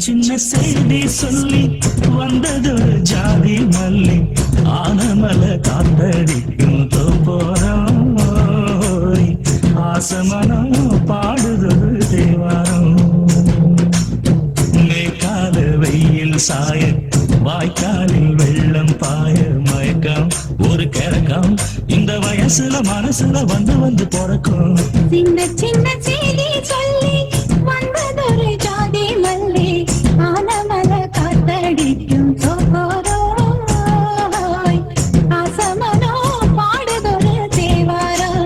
சின்ன செய்தி சொல்லி வந்ததொரு ஜாதி மல்லி ஆனமல காத்தடிக்கும் தோப்போரம் ஆசமனம் பாடுதொரு தேவாரம் மேற்கால வெயில் சாய வாய்க்காலில் வெள்ளம் பாய மயக்கம் ஒரு கிறக்கம் இந்த வயசுல மனசுல வந்து வந்து பிறக்கும் சின்ன சின்ன செய்தி சொல்லி வந்ததொரு ஜாதி மல்லி ஆனமல காத்தடிக்கும் தோப்போரோய் ஆசமனோ பாடுதொரு தேவாரம்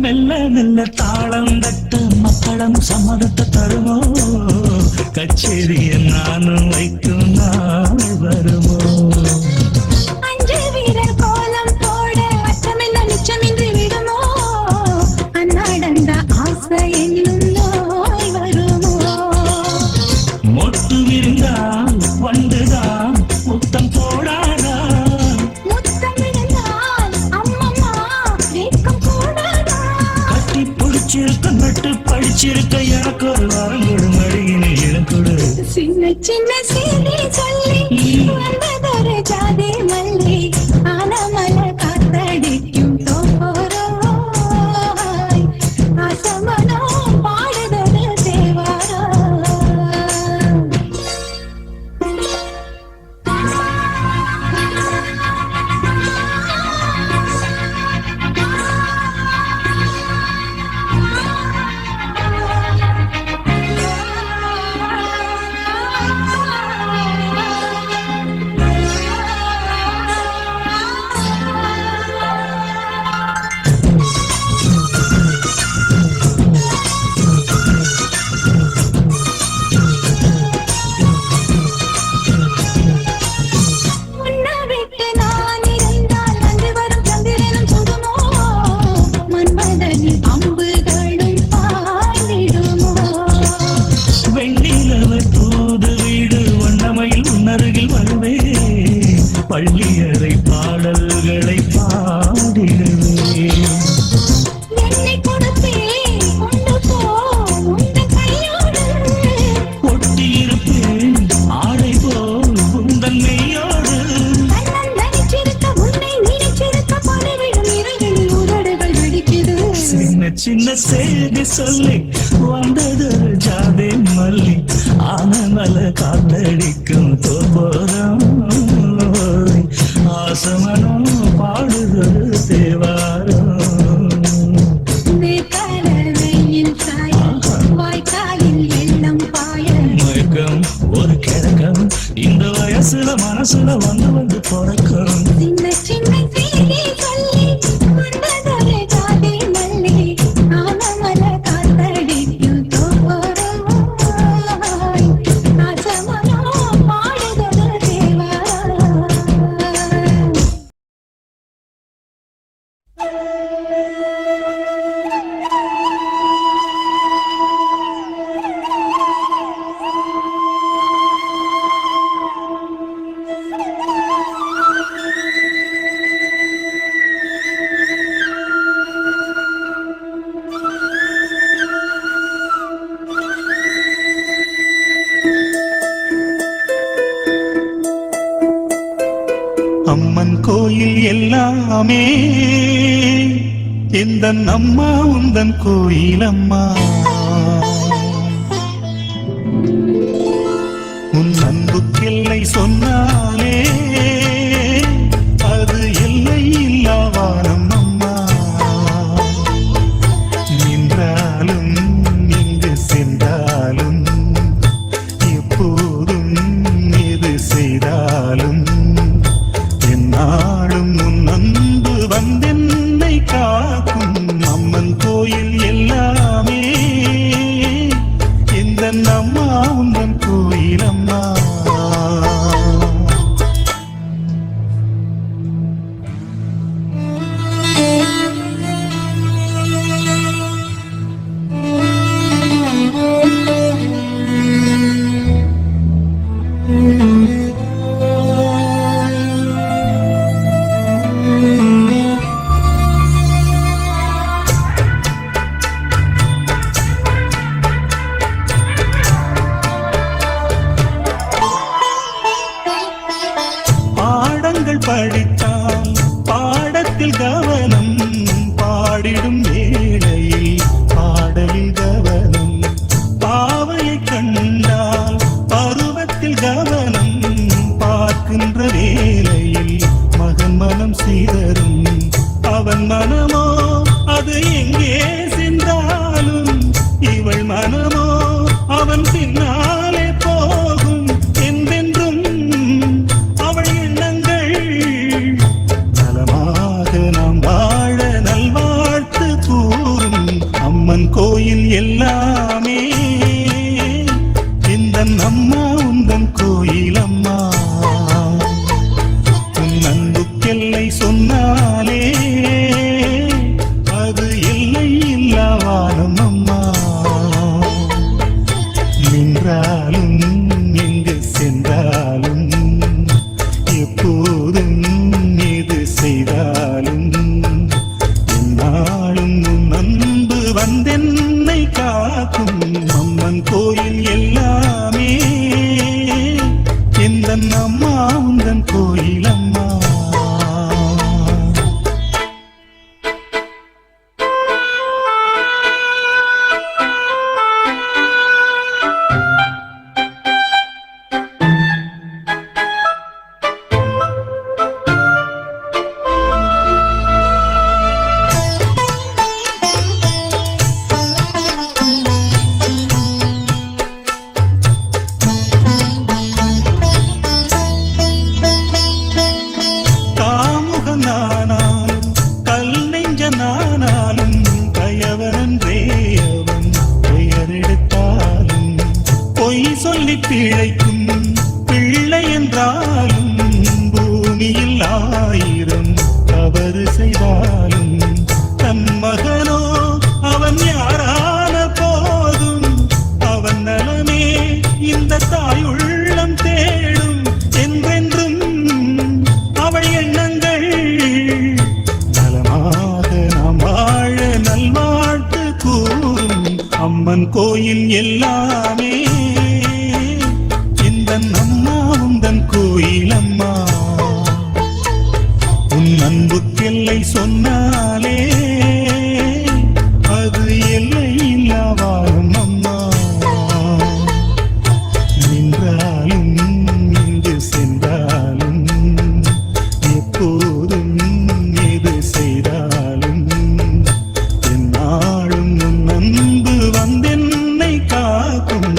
மெல்ல மெல்ல தாளம் தட்ட மக்களும் சம்மதத்தை தருமோ கச்சேரிய நானும் வைக்கும் நாள் வருமோ அஞ்சு வீரர் கோலம் போட அச்சமென்ன நிச்சமின்றி விடுமோ அந்நாடந்த ஆசை என்னும் நோய் வருமோ மொட்டு விருந்தான் வந்துதான் முத்தம் போடாதா முத்தம் விழுந்தால் அம்மம்மா வேக்கம் கூடாதா கட்டி பிடிச்சிருக்க நட்டு படிச்சிருக்க எனக்கு ஒரு வாரங்கொடு மடியினை இழக்கொடு சின்ன சின்ன செய்தி சொல்லி வந்ததொரு ஜாதி மல்லி ஆனமல காத்தடிக்கும் தோப்போரோய் ஆசமனோ பாடுதொரு தேவாரம் உன்னை விட்டு நான் இருந்தால் வந்து வரும் சந்திரனும் சுடுமோ மன்மதனின் அம்புகளும் பாடிடுமோ வெண்ணிலவர் தூது வீடு வண்ணமையில் உன்னருகில் வருவே பள்ளியறை பாடல்களை பாடிடுவே என்னை கொடுத்தேன் கொண்டு போ உந்தன் கையோடு ஒட்டியிருப்பேன் ஆடை போல் உந்தன் மெய்யோடு கண்ணன் நனைச்சிருக்க உன்னை நினைச்சிருக்க பலவிடும் இரவில் உதடுகள் வெடிக்குது சின்ன சின்ன செய்தி சொல்லி வந்ததொரு ஜாதி மல்லி ஆனமல காத்தடிக்கும் தோப்போரம் ஆசமனம் பாடுதொரு தேவாரம் மேற்கால வெயில் சாய வாய்க்காலில் வெள்ளம் பாய மயக்கம் ஒரு கிறக்கம் இந்த வயசுல மனசுல வந்து வந்து பிறக்கும் சின்ன சின்ன செய்தி சொல்லி வந்ததொரு ஜாதி மல்லி ஆனமல காத்தடிக்கும் தோப்போரோய் ஆசமனோ பாடுதொரு தேவாரம் அம்மன் கோயில் எல்லாமே எந்தன் அம்மா உந்தன் கோயில் அம்மா உன் அன்புக்கெல்லை சொன்னாலே அது எல்லை இல்லா வானம் அம்மா நின்றாலும் இங்கு சென்றாலும் எப்போதும் எது செய்தாலும் படித்தால் பாடத்தில் கவனம், பாடிடும் வேளையில் பாடலில் கவனம். பாவையை கண்டால் பருவத்தில் கவனம், பார்க்கின்ற வேளையில் மகன் மனம் சிதறும். அவன் மனமோ அது எங்கே சென்றாலும், இவள் மனமோ அவன் பின்னாலே போகும். என்றென்றும் அவள் எண்ணங்கள் நலமாக நாம் வாழ நல்வாழ்த்து கூறும். அம்மன் கோயில் எல்லாமே இந்த அம்மா உந்தன் கோயில் அம்மா. உன் அன்புக்கெல்லை சொன்னாலே அது எல்லை இல்லா வானம் அம்மா. நின்றாலும் எங்கு சென்றாலும், எப்போதும் எது செய்தாலும், என்னாலும் உன் அன்பு வந்தென்னை காக்கும். அம்மன் கோயில் எல்லாமே இந்த அம்மா உந்தன் கோயில் அம்மா. நானாலும் கல் நெஞ்ச நானாலும், கயவனன்றே அவன் பெயரெடுத்தாலும், பொய் சொல்லி பிழைக்கும் பிள்ளை என்றாலும், பூமியில் 1000 தவறு செய்தாலும், தன் மகனோ அவன் யாரான போதும், அவன் நலமே இந்த தாயுள்ளம் தேடும். என்றென்றும் அவள் எண்ணங்கள் நலமாக நாம் வாழ நல்வாழ்த்து கூறும். அம்மன் கோயில் எல்லாமே இந்த அம்மா உந்தன் கோயில் அம்மா. உன் அன்புக்கெல்லை சொன்னாலே அது எல்லை இல்லா வாழும் அம்மா. நின்றாலும் இங்கு சென்றாலும், எப்போதும் எது செய்தாலும், என்னாலும் உன் அன்பு வந்தென்னை காக்கும்.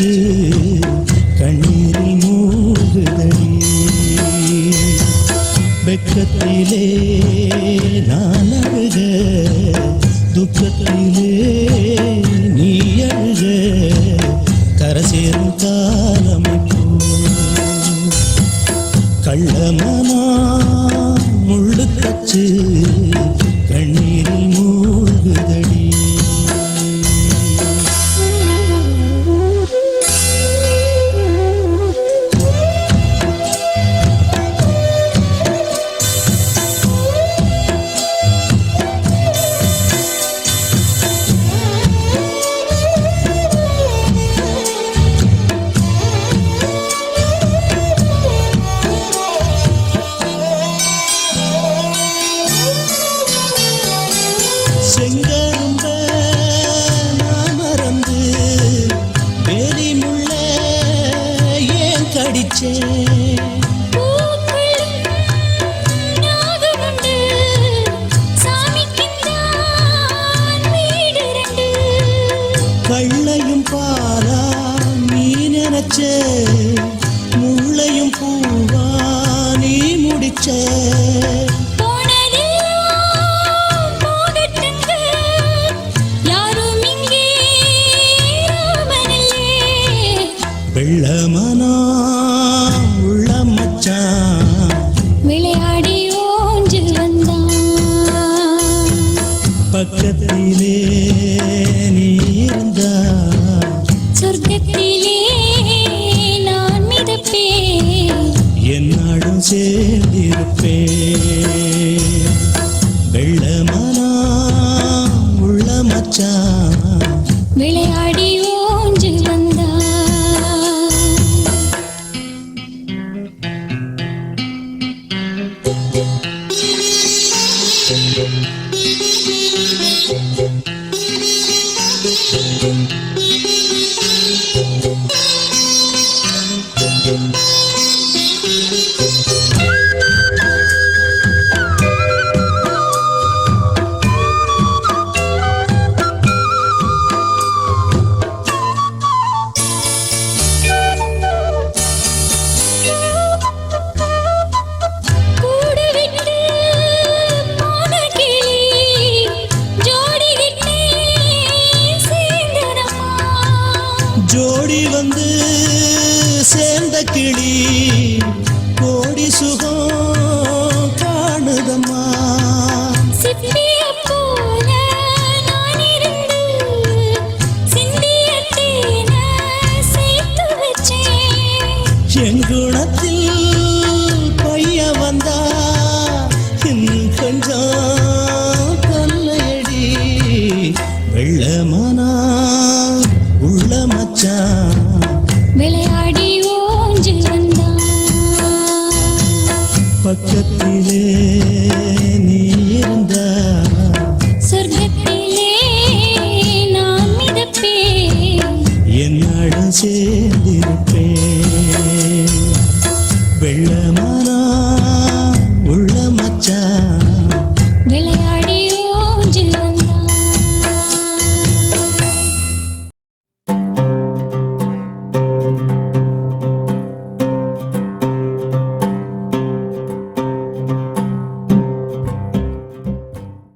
முள்ளுக்கச்சு கண்ணீரில் மூழ்குதடி வெக்கத்திலே நான் அழுக துக்கத்திலே நீ அழுக கரசேரும் காலமைப்போ கள்ளமனா முள்ளுக்கச்சு கண்ணீரில் மூழ்குதடி செங்கரும்ப நான் மறந்து வேலி முள்ள ஏன் கடிச்சேன் கள்ளையும் பாலா நீ நினைச்ச முள்ளையும் பூவா நீ முடிச்ச வெள்ளமனா உள்ள மச்சான் விளையாடி ஓஞ்சு வந்தான் பக்கத்திலே நீ இருந்தா சொர்க்கத்திலே நான் மிதப்பேன் என்னாடும் சேர்ந்திருப்பேன் வெள்ளமனா உள்ள மச்சான் விளையாடி ஓஞ்சு வந்தான் ஜோடி வந்து சேர்ந்த கிளி கோடி சுகம் காணுதம்மா எங்குணத்தில் பைய வந்தா இன்னும் கொஞ்சம் கல்லையடி வெள்ளமனா உள்ள மச்சான் விளையாடி ஓஞ்சு வந்தான் பக்கத்திலே